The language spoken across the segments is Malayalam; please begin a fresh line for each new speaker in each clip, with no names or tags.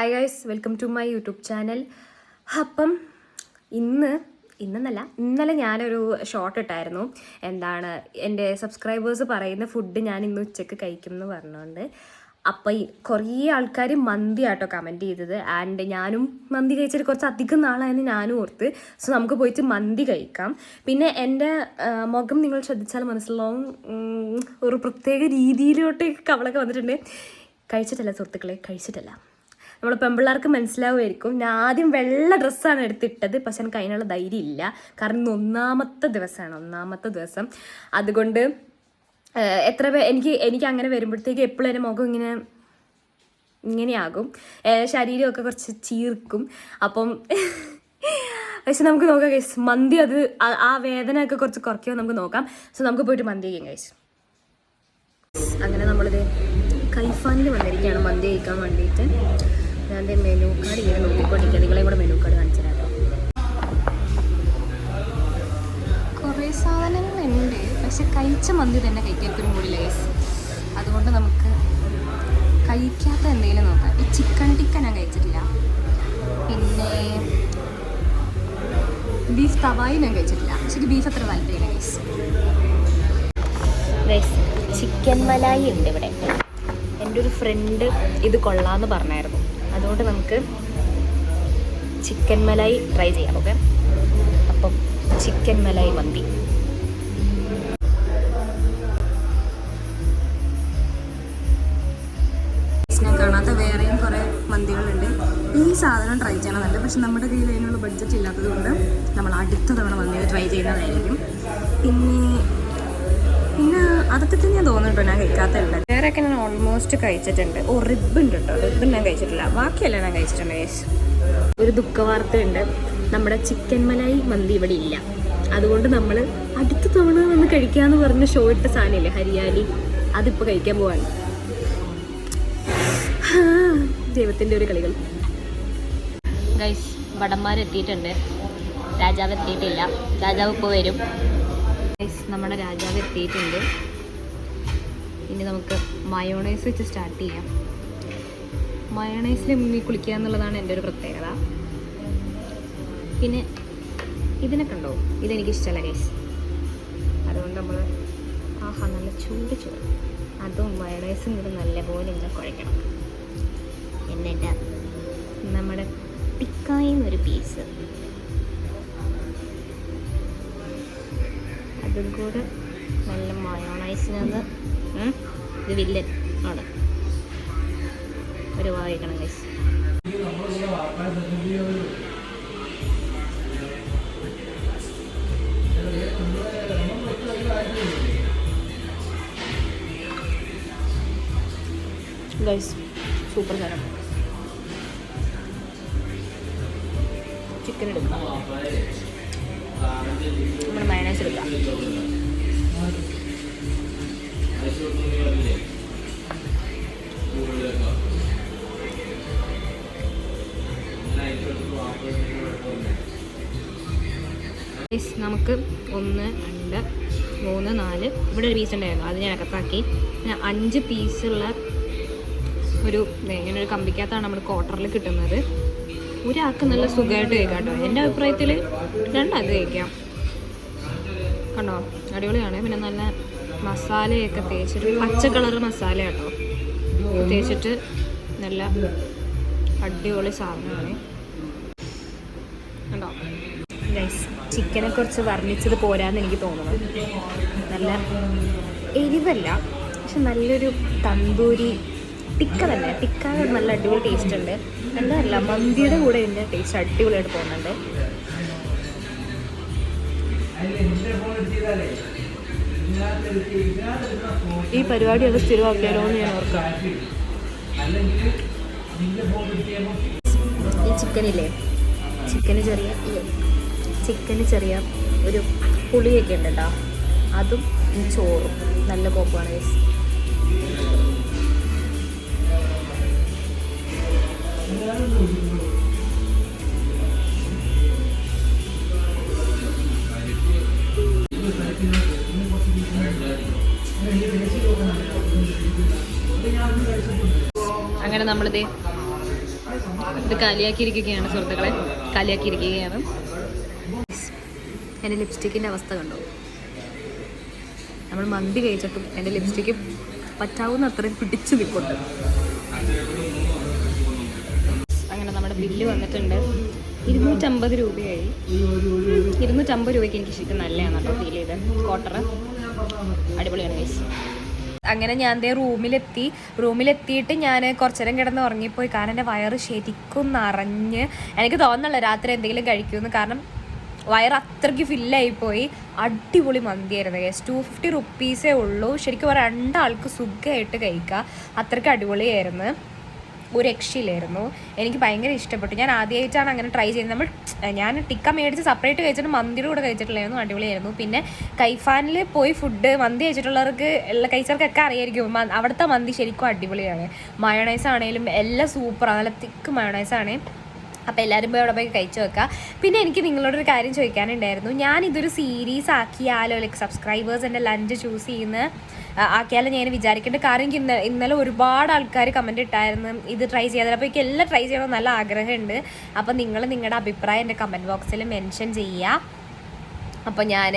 Hi guys, welcome to my YouTube channel. അപ്പം ഇന്നലെ ഞാനൊരു ഷോർട്ട് ഇട്ടായിരുന്നു. എൻ്റെ സബ്സ്ക്രൈബേഴ്സ് പറയുന്ന ഫുഡ് ഞാൻ ഇന്ന് ഉച്ചയ്ക്ക് കഴിക്കും എന്ന് പറഞ്ഞുകൊണ്ട്. അപ്പോൾ കുറേ ആൾക്കാർ മന്തി ആട്ടോ കമൻറ്റ് ചെയ്തത്. ആൻഡ് ഞാനും മന്തി കഴിച്ചിട്ട് കുറച്ച് അധികം നാളായെന്ന് ഞാനും ഓർത്ത്. സോ നമുക്ക് പോയിട്ട് മന്തി കഴിക്കാം. പിന്നെ എൻ്റെ മുഖം നിങ്ങൾ ശ്രദ്ധിച്ചാൽ മനസ്സിലാവും, ഒരു പ്രത്യേക രീതിയിലോട്ടേക്ക് കവളൊക്കെ വന്നിട്ടുണ്ട്. കഴിച്ചിട്ടല്ല സുഹൃത്തുക്കളെ, കഴിച്ചിട്ടല്ല. നമ്മൾ പെൺപിള്ളേർക്ക് മനസ്സിലാവുമായിരിക്കും. ഞാൻ ആദ്യം വെള്ള ഡ്രസ്സാണ് എടുത്തിട്ടത്, പക്ഷെ എനിക്ക് അതിനുള്ള ധൈര്യം ഇല്ല. കാരണം ഇന്ന് ഒന്നാമത്തെ ദിവസം. അതുകൊണ്ട് എനിക്ക് അങ്ങനെ വരുമ്പോഴത്തേക്ക് എപ്പോഴും എൻ്റെ മുഖം ഇങ്ങനെയാകും, ശരീരമൊക്കെ കുറച്ച് ചീർക്കും. അപ്പം പക്ഷെ നമുക്ക് നോക്കാം ഗൈസ്, മന്തി അത് ആ വേദനയൊക്കെ കുറച്ച് കുറയ്ക്കുമോ നമുക്ക് നോക്കാം. സോ നമുക്ക് പോയിട്ട് മന്തി കഴിക്കാം ഗൈസ്. അങ്ങനെ നമ്മളിത് കൈഫാനിൽ വന്നിരിക്കുകയാണ് മന്തി കഴിക്കാൻ വേണ്ടിയിട്ട്. ഞാൻ മെനു കാർഡ് ഇങ്ങനെ നോക്കിക്കൊണ്ടിരിക്കുക. നിങ്ങളെയും കൂടെ മെനു കാർഡ് കാണിച്ചു തരാം. കുറേ സാധനങ്ങളുണ്ട്, പക്ഷെ കഴിച്ച മന്തി തന്നെ കഴിക്കാൻ ഒരു മൂടി ലൈസ്. അതുകൊണ്ട് നമുക്ക് കഴിക്കാത്ത എന്തെങ്കിലും നോക്കാം. ഈ ചിക്കൻ ടിക്ക ഞാൻ കഴിച്ചിട്ടില്ല. പിന്നെ ബീഫ് തവായി ഞാൻ കഴിച്ചിട്ടില്ല. പക്ഷേ ബീഫ് അത്ര താല്പര്യമില്ല ഗൈസ്. ചിക്കൻ മലായി ഉണ്ട് ഇവിടെ. എൻ്റെ ഒരു ഫ്രണ്ട് ഇത് കൊള്ളാമെന്ന് പറഞ്ഞായിരുന്നു. അതുകൊണ്ട് നമുക്ക് ചിക്കൻ മലായി ട്രൈ ചെയ്യാം. ഓക്കെ, അപ്പം ചിക്കൻ മലായി മന്തി. ഞാൻ കാണാത്ത വേറെയും കുറേ മന്തികളുണ്ട്. ഈ സാധനം ട്രൈ ചെയ്യണമെന്നുണ്ട്, പക്ഷെ നമ്മുടെ കയ്യിൽ അതിനുള്ള ബഡ്ജറ്റ് ഇല്ലാത്തത് കൊണ്ട് നമ്മൾ അടുത്ത തവണ മന്തി ട്രൈ ചെയ്യുന്നതായിരിക്കും. പിന്നെ അതൊക്കെ തന്നെ തോന്നുന്നുണ്ടോ ഞാൻ കഴിക്കാത്തല്ല. വേറെയൊക്കെ ഞാൻ ഓൾമോസ്റ്റ് കഴിച്ചിട്ടുണ്ട്. റിബ് ഉണ്ട് കേട്ടോ, റിബ് ഞാൻ കഴിച്ചിട്ടില്ല. ബാക്കിയെല്ലാം ഞാൻ കഴിച്ചിട്ടുണ്ട് ഗൈസ്. ഒരു ദുഃഖവാർത്തയുണ്ട്, നമ്മുടെ ചിക്കൻ മലായി മന്തി ഇവിടെ ഇല്ല. അതുകൊണ്ട് നമ്മൾ അടുത്ത തവണ വന്ന് കഴിക്കാമെന്ന് പറഞ്ഞ് ഷോ ഇട്ട സാധനമില്ലേ ഹരിയാലി, അതിപ്പോൾ കഴിക്കാൻ പോവാണ്. ദൈവത്തിൻ്റെ ഒരു കളികൾ. ഗൈസ്, വടന്മാരെത്തിയിട്ടുണ്ട്, രാജാവ് എത്തിയിട്ടില്ല. രാജാവ് ഇപ്പോൾ വരും. നമ്മുടെ രാജാവ് എത്തിയിട്ടുണ്ട്. ഇനി നമുക്ക് മയോണൈസ് വെച്ച് സ്റ്റാർട്ട് ചെയ്യാം. മയോണൈസിൽ മുങ്ങി കുളിക്കുക എന്നുള്ളതാണ് എൻ്റെ ഒരു പ്രത്യേകത. പിന്നെ ഇതിനെ കണ്ടോ, ഇതെനിക്കിഷ്ടമല്ല ഗൈസ്. അതുകൊണ്ട് നമ്മൾ നല്ല ചൂട് ചോറ് അതും മയോണൈസും കൂടി നല്ലപോലെ ഇങ്ങനെ കുഴയ്ക്കണം. എന്നിട്ട് നമ്മുടെ ടിക്കായിന്നൊരു പീസ് അതും കൂടെ നല്ല മയോണൈസിനകത്ത് ഇത് വില്ലൻ ആണ് ഒരു വായിക്കണം ഗൈസ്. ഗൈസ് സൂപ്പർ സാധനം. ചിക്കൻ എടുക്കാം, നമ്മൾ മയോണൈസ് എടുക്കാം. നമുക്ക് 1, 2, 3, 4 ഇവിടെ ഒരു പീസ് ഉണ്ടായിരുന്നു, അത് ഞാൻ അകത്താക്കി. പിന്നെ 5 പീസുള്ള ഇങ്ങനെ ഒരു കമ്പിക്കകത്താണ് നമ്മൾ ക്വാർട്ടറിൽ കിട്ടുന്നത്. ഒരാൾക്ക് നല്ല സുഖമായിട്ട് കഴിക്കാം കേട്ടോ. എൻ്റെ അഭിപ്രായത്തിൽ 2 ആൾക്ക് കഴിക്കാം. കണ്ടോ, അടിപൊളിയാണ്. പിന്നെ നല്ല മസാലയൊക്കെ തേച്ചിട്ട്, പച്ച കളർ മസാല കേട്ടോ തേച്ചിട്ട്, നല്ല അടിപൊളി സാധനമാണ്. കണ്ടോ ഗൈസ്, ചിക്കനെ കുറിച്ച് വർണ്ണിച്ചത് പോരാന്ന് എനിക്ക് തോന്നുന്നു. നല്ല എരിവല്ല, പക്ഷെ നല്ലൊരു തന്തൂരി ടിക്ക തന്നെ. ടിക്ക നല്ല അടിപൊളി ടേസ്റ്റ് ഉണ്ട്. എന്താ മന്തിയുടെ കൂടെ ഇതിൻ്റെ ടേസ്റ്റ് അടിപൊളിയായിട്ട് പോകുന്നുണ്ട്. ഈ പരിപാടി അത് സ്ഥിരമാക്കിയാലോ എന്ന് ഞാൻ ഓർക്കാം. ഈ ചിക്കനില്ലേ, ചിക്കന് ചെറിയ ഒരു പുളിയൊക്കെ ഉണ്ട് കേട്ടോ. അതും ഈ ചോറും നല്ല കോപ്പാണ് ഗൈസ്. അങ്ങനെ നമ്മളിത് ഇത് കാലിയാക്കിയിരിക്കുകയാണ് സുഹൃത്തുക്കളെ, കാലിയാക്കിയിരിക്കുകയാണ്. എൻ്റെ ലിപ്സ്റ്റിക്കിൻ്റെ അവസ്ഥ കണ്ടോ? നമ്മൾ മന്തി കഴിച്ചിട്ടും എൻ്റെ ലിപ്സ്റ്റിക്ക് പറ്റാവുന്ന അത്രയും പിടിച്ചു നിൽക്കുന്നുണ്ട്. അങ്ങനെ നമ്മുടെ ബില്ല് വന്നിട്ടുണ്ട്. 250 രൂപയായി. 250 രൂപയ്ക്ക് എനിക്ക് ശരിക്കും നല്ലതാണ് കേട്ടോ ഫീൽ ചെയ്ത്. ക്വാർട്ടർ അടിപൊളിയാണ് ഗൈസ്. അങ്ങനെ ഞാൻ ദേ റൂമിലെത്തിയിട്ട് ഞാൻ കുറച്ചു നേരം കിടന്ന് ഉറങ്ങിപ്പോയി. കാരണം എൻ്റെ വയറ് ശരിക്കും നിറഞ്ഞ്, എനിക്ക് തോന്നുന്നില്ല രാത്രി എന്തെങ്കിലും കഴിക്കുമെന്ന്. കാരണം വയറ് അത്രയ്ക്ക് ഫില്ലായിപ്പോയി. അടിപൊളി മന്തിയായിരുന്നു ഗൈസ്. 250 റുപ്പീസേ ഉള്ളൂ. ശരിക്കും 2 ആൾക്ക് സുഖമായിട്ട് കഴിക്കുക. അത്രയ്ക്ക് അടിപൊളിയായിരുന്നു, ഒരു രക്ഷയിലായിരുന്നു. എനിക്ക് ഭയങ്കര ഇഷ്ടപ്പെട്ടു. ഞാൻ ആദ്യമായിട്ടാണ് അങ്ങനെ ട്രൈ ചെയ്യുന്നത്. ഞാൻ ടിക്ക മേടിച്ച് സെപ്പറേറ്റ് കഴിച്ചിട്ട് മന്തിയുടെ കൂടെ കഴിച്ചിട്ടില്ലായിരുന്നു. അടിപൊളിയായിരുന്നു. പിന്നെ കൈഫാനിൽ പോയി മന്തി കഴിച്ചവർക്കൊക്കെ അറിയായിരിക്കും അവിടുത്തെ മന്തി ശരിക്കും അടിപൊളിയാണ്. മയോണൈസ് ആണെങ്കിലും എല്ലാം സൂപ്പറാണ്, നല്ല തിക്ക് മയോണൈസാണ്. അപ്പോൾ എല്ലാവരും പോയി അവിടെ പോയി കഴിച്ചു വെക്കുക. പിന്നെ എനിക്ക് നിങ്ങളോടൊരു കാര്യം ചോദിക്കാനുണ്ടായിരുന്നു. ഞാനിതൊരു സീരീസ് ആക്കിയാലോ, സബ്സ്ക്രൈബേഴ്സ് എൻ്റെ ലഞ്ച് ചൂസ് ചെയ്യുന്ന ആക്കിയാലും ഞാൻ വിചാരിക്കേണ്ട കാര്യം. എനിക്ക് ഇന്നലെ ഒരുപാട് ആൾക്കാർ കമൻറ്റ് ഇട്ടായിരുന്നു ഇത് ട്രൈ ചെയ്യാതെ. അപ്പോൾ എനിക്ക് എല്ലാം ട്രൈ ചെയ്യണമെന്ന് നല്ല ആഗ്രഹമുണ്ട്. അപ്പോൾ നിങ്ങൾ നിങ്ങളുടെ അഭിപ്രായം എൻ്റെ കമൻറ്റ് ബോക്സിൽ മെൻഷൻ ചെയ്യുക. അപ്പോൾ ഞാൻ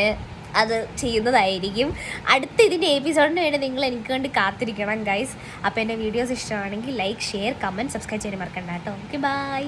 അത് ചെയ്യുന്നതായിരിക്കും. അടുത്ത ഇതിൻ്റെ എപ്പിസോഡിന് വേണ്ടി നിങ്ങൾ എനിക്ക് വേണ്ടി കാത്തിരിക്കണം ഗൈസ്. അപ്പോൾ എൻ്റെ വീഡിയോസ് ഇഷ്ടമാണെങ്കിൽ ലൈക്ക്, ഷെയർ, കമൻറ്റ്, സബ്സ്ക്രൈബ് ചെയ്യാൻ മറക്കണ്ട കേട്ടോ. Okay, by.